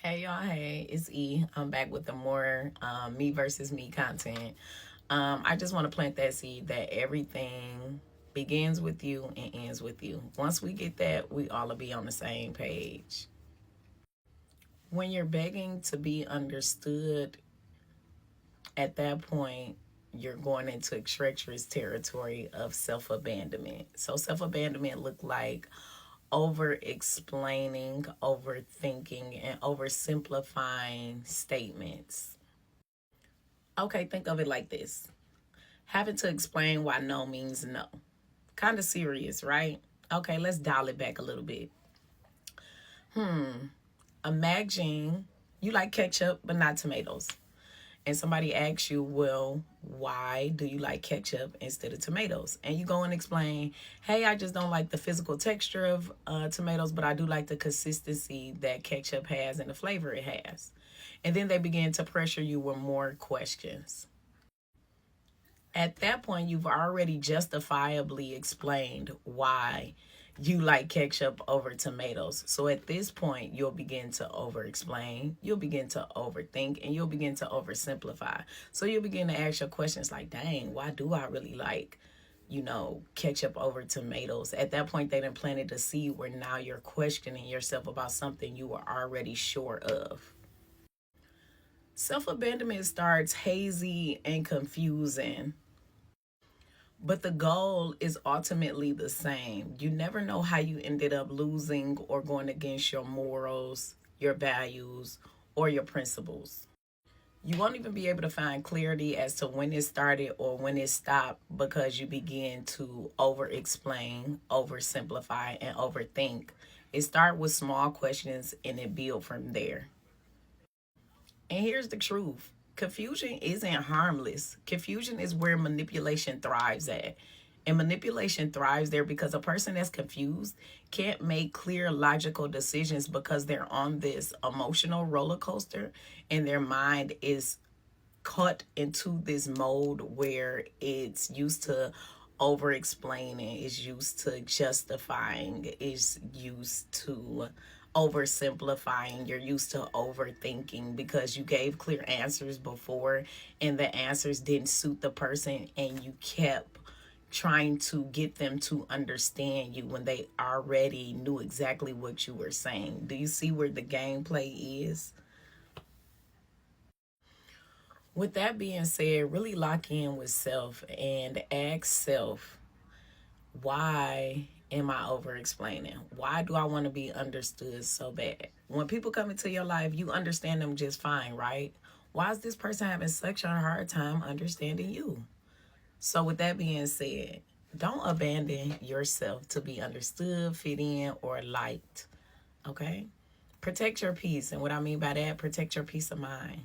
Hey y'all, hey, it's E. I'm back with the more me versus me content. I just want to plant that seed that everything begins with you and ends with you. Once we get that, we all will be on the same page. When you're begging to be understood, at that point, you're going into treacherous territory of self-abandonment. So self-abandonment look like over explaining, overthinking, and oversimplifying statements. Okay, think of it like this: having to explain why no means no. Kind of serious, right? Okay, let's dial it back a little bit. Imagine you like ketchup but not tomatoes. And somebody asks you, well, why do you like ketchup instead of tomatoes? And you go and explain, hey, I just don't like the physical texture of tomatoes, but I do like the consistency that ketchup has and the flavor it has. And then they begin to pressure you with more questions. At that point, you've already justifiably explained why you like ketchup over tomatoes. So at this point, you'll begin to over explain, you'll begin to overthink, and you'll begin to oversimplify. So you'll begin to ask your questions like, dang, why do I really like, ketchup over tomatoes? At that point, they done planted a seed where now you're questioning yourself about something you were already sure of. Self abandonment starts hazy and confusing, but the goal is ultimately the same. You never know how you ended up losing or going against your morals, your values, or your principles. You won't even be able to find clarity as to when it started or when it stopped because you begin to over explain, oversimplify, and overthink. It starts with small questions and it builds from there. And here's the truth: confusion isn't harmless. Confusion is where manipulation thrives at. And manipulation thrives there because a person that's confused can't make clear, logical decisions because they're on this emotional roller coaster and their mind is caught into this mode where it's used to over explaining, is used to justifying, is used to oversimplifying, you're used to overthinking because you gave clear answers before and the answers didn't suit the person and you kept trying to get them to understand you when they already knew exactly what you were saying. Do you see where the gameplay is? With that being said, really lock in with self and ask self, why am I over explaining? Why do I want to be understood so bad? When people come into your life, you understand them just fine, right? Why is this person having such a hard time understanding you? So, with that being said, don't abandon yourself to be understood, fit in, or liked. Okay? Protect your peace. And what I mean by that, protect your peace of mind.